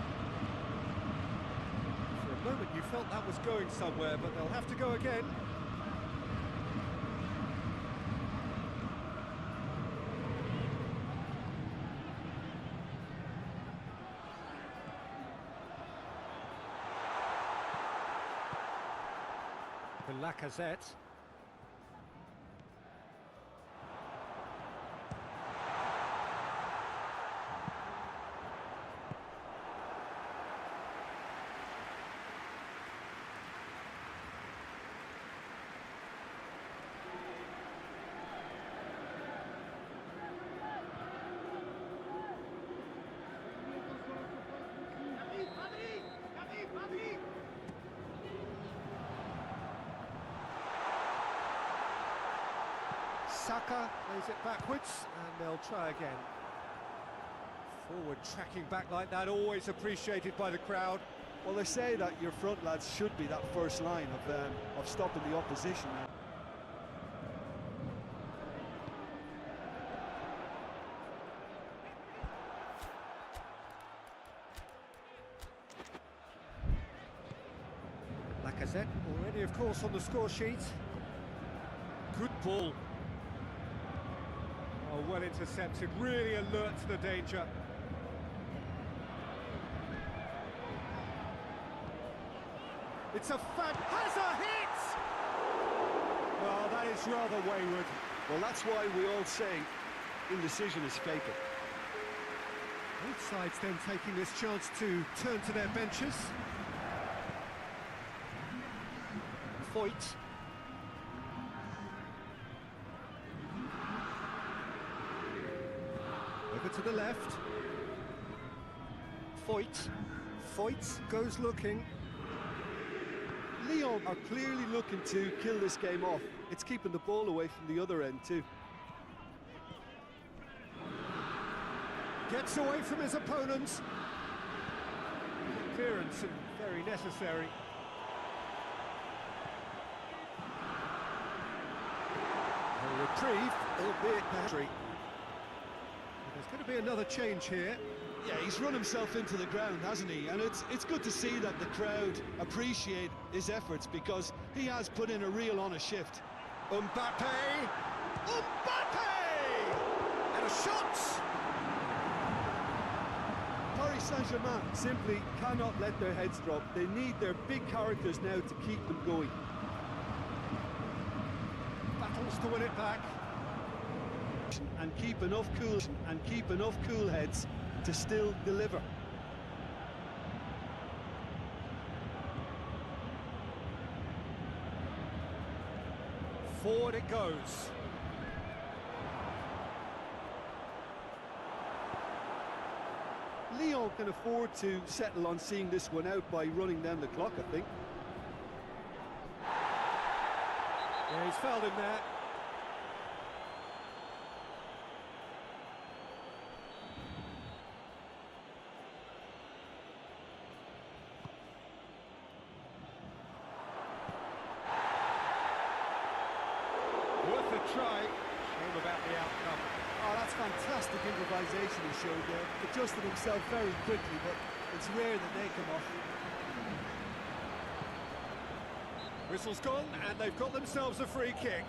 For a moment you felt that was going somewhere, but they'll have to go again. Lacazette. Saka plays it backwards, and they'll try again. Forward tracking back like that, always appreciated by the crowd. Well, they say that your front lads should be that first line of stopping the opposition. Lacazette already, of course, on the score sheet. Good ball. Oh, well intercepted, really alert to the danger. It's a has a hit! Oh, that is rather wayward. Well, that's why we all say indecision is fatal. Both sides then taking this chance to turn to their benches. Foyt. Over to the left. Foyt. Foyt goes looking. Lyon are clearly looking to kill this game off. It's keeping the ball away from the other end too. Gets away from his opponents. Clearance and very necessary. A reprieve, albeit battery. There's going to be another change here. Yeah, he's run himself into the ground, hasn't he? And it's good to see that the crowd appreciate his efforts, because he has put in a real honest shift. Mbappe! And a shot! Paris Saint-Germain simply cannot let their heads drop. They need their big characters now to keep them going. Battles to win it back. And keep enough cool heads to still deliver. Forward it goes. now can afford to settle on seeing this one out by running down the clock, I think. Yeah, he's fouled him there. Worth a try. Shame about the outcome. Oh, that's fantastic improvisation he showed there. Adjusted himself very quickly, but it's rare that they come off. Whistle's gone, and they've got themselves a free kick.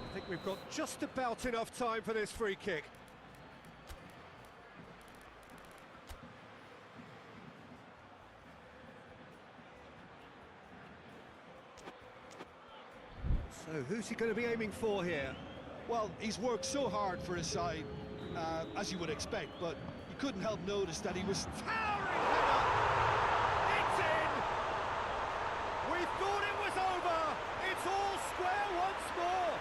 I think we've got just about enough time for this free kick. So, who's he going to be aiming for here? Well, he's worked so hard for his side, as you would expect, but you couldn't help notice that he was Towering header! It's in! We thought it was over! It's all square once more!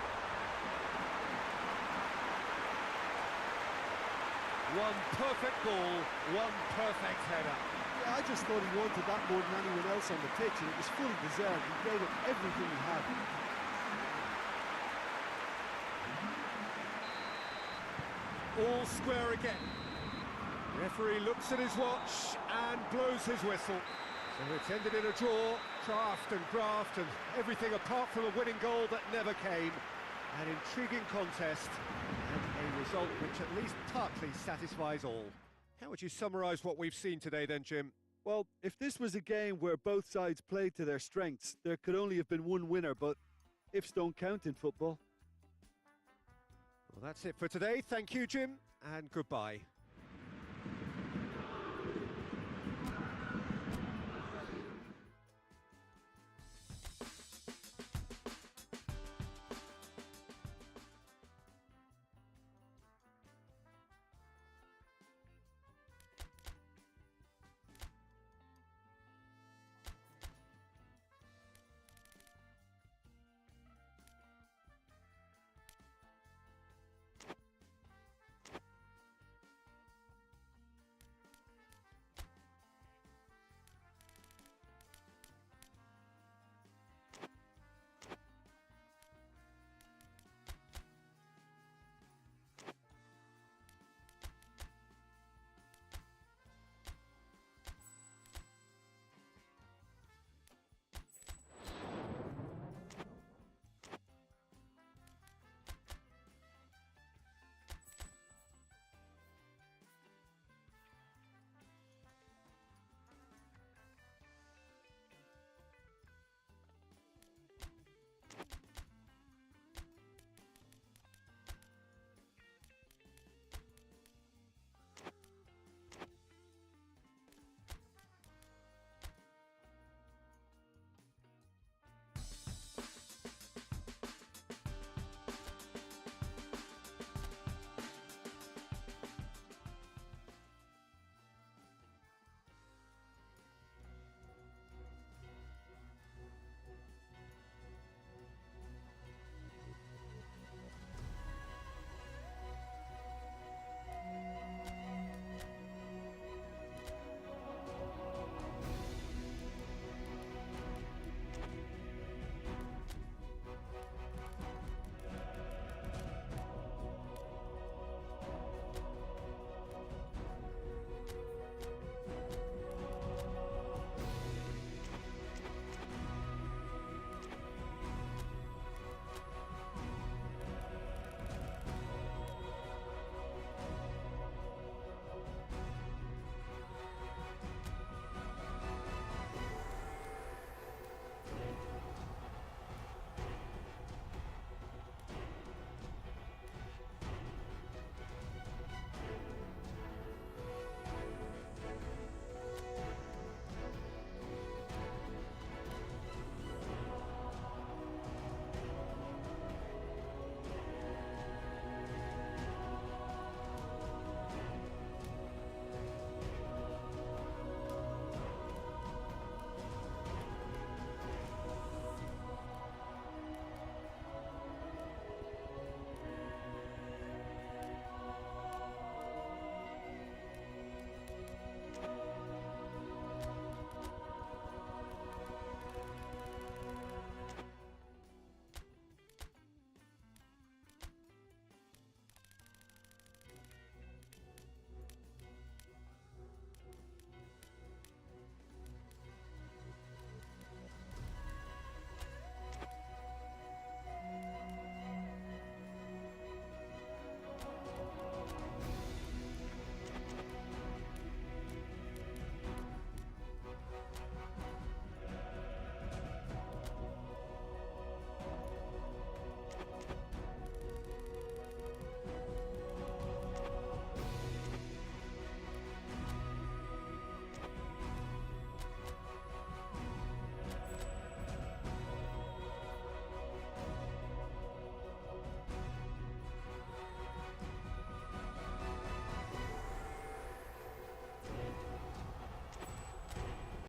One perfect ball, one perfect header. Yeah, I just thought he wanted that more than anyone else on the pitch, and it was fully deserved. He gave it everything he had. All square again. Referee looks at his watch and blows his whistle. So it's ended in a draw, craft and graft and everything apart from a winning goal that never came. An intriguing contest and a result which at least partly satisfies all. How would you summarise what we've seen today then, Jim? Well, if this was a game where both sides played to their strengths, there could only have been one winner, but ifs don't count in football. Well, that's it for today. Thank you, Jim, and goodbye.